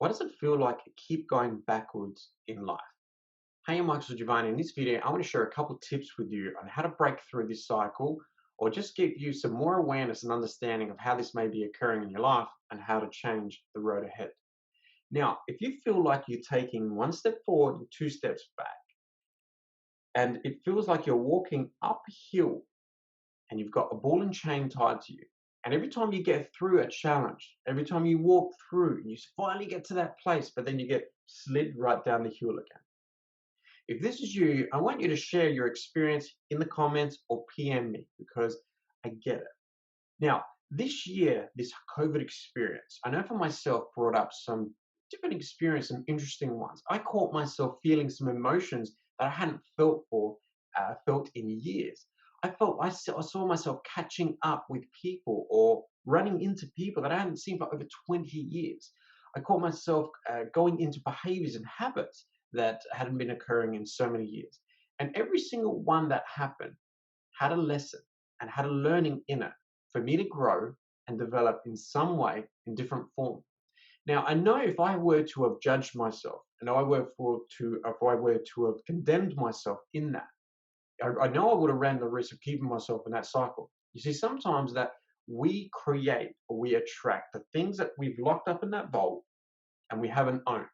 What does it feel like to keep going backwards in life? Hey, I'm Michael Giovanni. In this video, I want to share a couple tips with you on how to break through this cycle or just give you some more awareness and understanding of how this may be occurring in your life and how to change the road ahead. Now, if you feel like you're taking one step forward and two steps back, and it feels like you're walking uphill and you've got a ball and chain tied to you, and every time you get through a challenge, every time you walk through, you finally get to that place, but then you get slid right down the hill again. If this is you, I want you to share your experience in the comments or PM me because I get it. Now, this year, this COVID experience, I know for myself, brought up some different experience, some interesting ones. I caught myself feeling some emotions that I hadn't felt in years. I saw myself catching up with people or running into people that I hadn't seen for over 20 years. I caught myself going into behaviors and habits that hadn't been occurring in so many years. And every single one that happened had a lesson and had a learning in it for me to grow and develop in some way in different form. Now, I know if I were to have judged myself, and if I were to have condemned myself in that, I know I would have ran the risk of keeping myself in that cycle. You see, sometimes that we create or we attract the things that we've locked up in that vault and we haven't owned.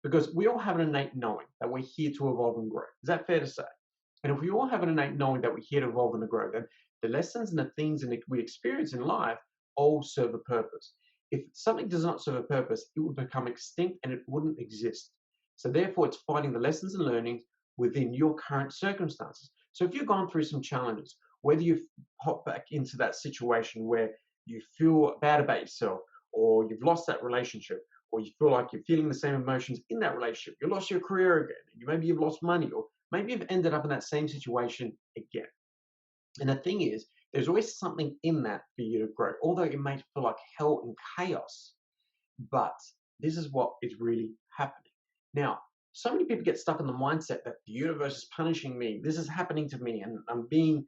Because we all have an innate knowing that we're here to evolve and grow. Is that fair to say? And if we all have an innate knowing that we're here to evolve and to grow, then the lessons and the things we experience in life all serve a purpose. If something does not serve a purpose, it would become extinct and it wouldn't exist. So therefore, it's finding the lessons and learnings within your current circumstances. So if you've gone through some challenges, whether you've popped back into that situation where you feel bad about yourself, or you've lost that relationship, or you feel like you're feeling the same emotions in that relationship, you lost your career again, maybe you've lost money, or maybe you've ended up in that same situation again. And the thing is, there's always something in that for you to grow, although it may feel like hell and chaos. But this is what is really happening. Now, so many people get stuck in the mindset that the universe is punishing me. This is happening to me, and I'm being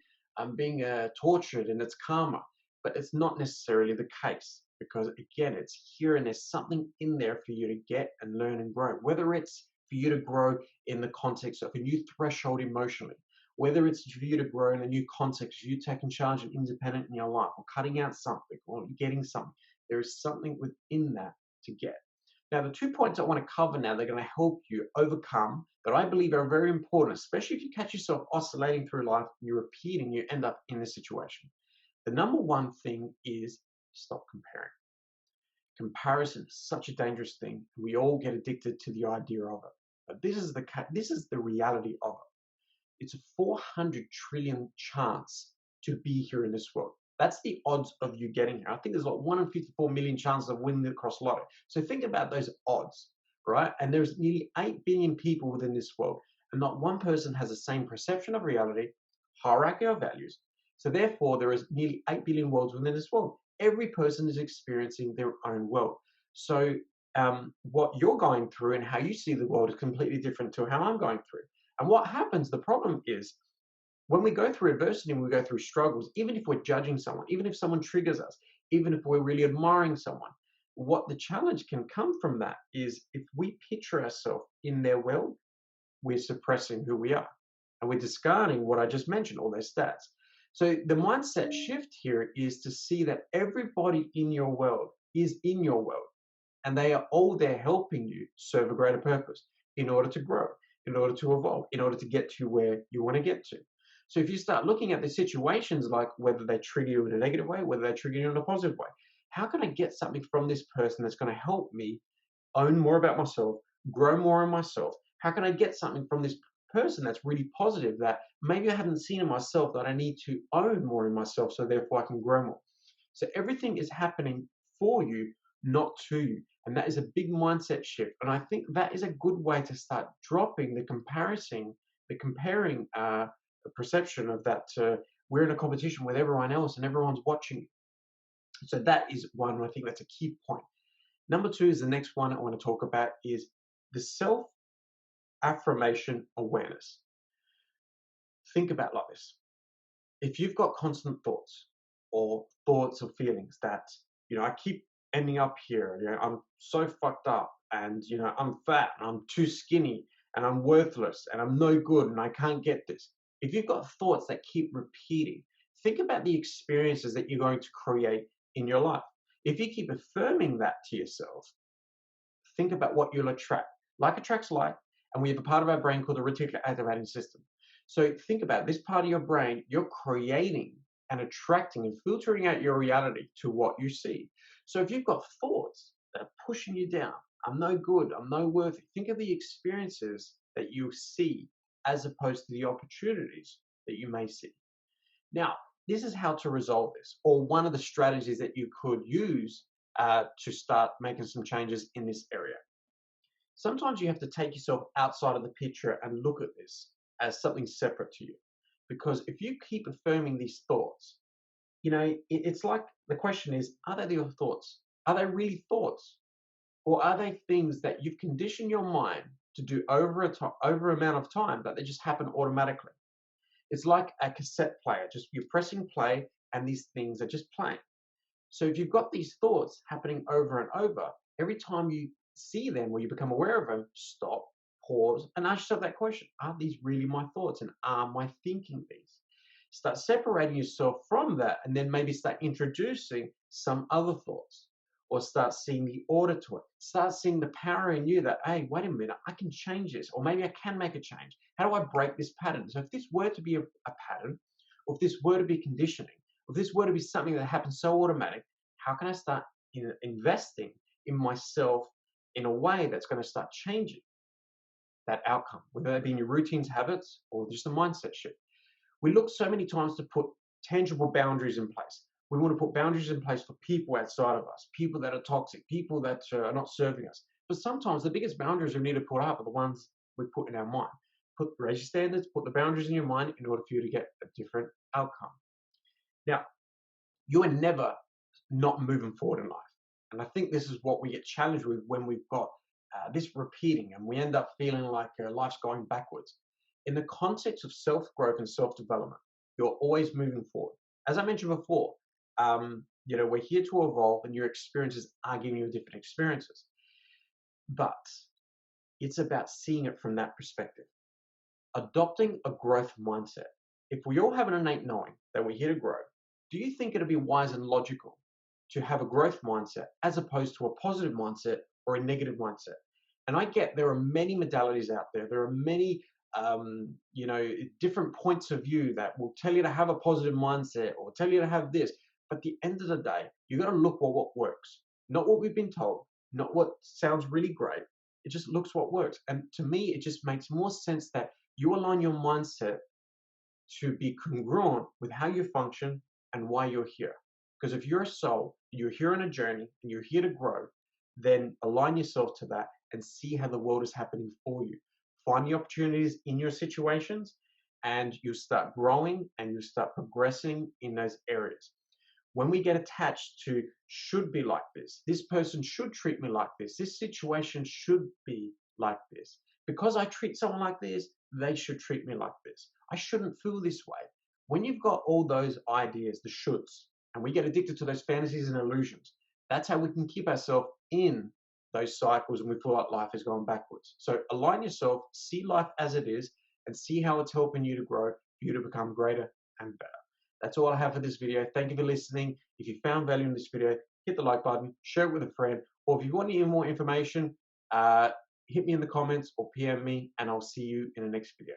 tortured, and it's karma. But it's not necessarily the case because again, it's here, and there's something in there for you to get and learn and grow. Whether it's for you to grow in the context of a new threshold emotionally, whether it's for you to grow in a new context, you taking charge and independent in your life, or cutting out something, or getting something. There is something within that to get. Now, the 2 points I want to cover now, they're going to help you overcome that I believe are very important, especially if you catch yourself oscillating through life and you're repeating, you end up in this situation. The number one thing is stop comparing. Comparison is such a dangerous thing. We all get addicted to the idea of it. But this is the reality of it. It's a 400 trillion chance to be here in this world. That's the odds of you getting here. I think there's like 1 in 54 million chances of winning the cross lotto. So think about those odds, right? And there's nearly 8 billion people within this world, and not one person has the same perception of reality, hierarchy of values. So therefore, there is nearly 8 billion worlds within this world. Every person is experiencing their own world. So what you're going through and how you see the world is completely different to how I'm going through. And what happens, the problem is, when we go through adversity and we go through struggles, even if we're judging someone, even if someone triggers us, even if we're really admiring someone, what the challenge can come from that is if we picture ourselves in their world, we're suppressing who we are. And we're discarding what I just mentioned, all those stats. So the mindset shift here is to see that everybody in your world is in your world. And they are all there helping you serve a greater purpose in order to grow, in order to evolve, in order to get to where you want to get to. So if you start looking at the situations like whether they trigger you in a negative way, whether they trigger you in a positive way, how can I get something from this person that's going to help me own more about myself, grow more in myself? How can I get something from this person that's really positive that maybe I haven't seen in myself that I need to own more in myself so therefore I can grow more? So everything is happening for you, not to you. And that is a big mindset shift. And I think that is a good way to start dropping the comparing the perception of that we're in a competition with everyone else and everyone's watching. So that is one, I think that's a key point. Number two is the next one I want to talk about is the self-affirmation awareness. Think about like this. If you've got constant thoughts or feelings that, I keep ending up here. I'm so fucked up, and I'm fat, and I'm too skinny, and I'm worthless, and I'm no good, and I can't get this. If you've got thoughts that keep repeating, think about the experiences that you're going to create in your life. If you keep affirming that to yourself, think about what you'll attract. Like attracts like, and we have a part of our brain called the reticular activating system. So think about this part of your brain, you're creating and attracting and filtering out your reality to what you see. So if you've got thoughts that are pushing you down, I'm no good, I'm no worthy, think of the experiences that you see as opposed to the opportunities that you may see. Now, this is how to resolve this, or one of the strategies that you could use to start making some changes in this area. Sometimes you have to take yourself outside of the picture and look at this as something separate to you. Because if you keep affirming these thoughts, it's like the question is, are they your thoughts? Are they really thoughts? Or are they things that you've conditioned your mind to do over amount of time that they just happen automatically? It's like a cassette player, just you're pressing play and these things are just playing. So if you've got these thoughts happening over and over, every time you see them or you become aware of them, stop, pause, and ask yourself that question. Are these really my thoughts? And am I thinking these? Start separating yourself from that and then maybe start introducing some other thoughts or start seeing the order to it. Start seeing the power in you that, hey, wait a minute, I can change this, or maybe I can make a change. How do I break this pattern? So if this were to be a pattern, or if this were to be conditioning, if this were to be something that happens so automatic, how can I start investing in myself in a way that's going to start changing that outcome, whether that be in your routines, habits, or just a mindset shift? We look so many times to put tangible boundaries in place. We want to put boundaries in place for people outside of us, people that are toxic, people that are not serving us. But sometimes the biggest boundaries we need to put up are the ones we put in our mind. Raise your standards, put the boundaries in your mind in order for you to get a different outcome. Now, you are never not moving forward in life. And I think this is what we get challenged with when we've got this repeating and we end up feeling like life's going backwards. In the context of self growth and self development, you're always moving forward. As I mentioned before, we're here to evolve and your experiences are giving you different experiences. But it's about seeing it from that perspective. Adopting a growth mindset. If we all have an innate knowing that we're here to grow, do you think it'd be wise and logical to have a growth mindset as opposed to a positive mindset or a negative mindset? And I get there are many modalities out there. There are many, different points of view that will tell you to have a positive mindset or tell you to have this. But at the end of the day, you got to look for what works, not what we've been told, not what sounds really great. It just looks what works. And to me, it just makes more sense that you align your mindset to be congruent with how you function and why you're here. Because if you're a soul, you're here on a journey and you're here to grow, then align yourself to that and see how the world is happening for you. Find the opportunities in your situations and you start growing and you start progressing in those areas. When we get attached to should be like this person should treat me like this situation should be like this. Because I treat someone like this, they should treat me like this. I shouldn't feel this way. When you've got all those ideas, the shoulds, and we get addicted to those fantasies and illusions, that's how we can keep ourselves in those cycles and we feel like life is going backwards. So align yourself, see life as it is, and see how it's helping you to grow, for you to become greater and better. That's all I have for this video. Thank you for listening. If you found value in this video, hit the like button, share it with a friend, or if you want any more information, hit me in the comments or PM me, and I'll see you in the next video.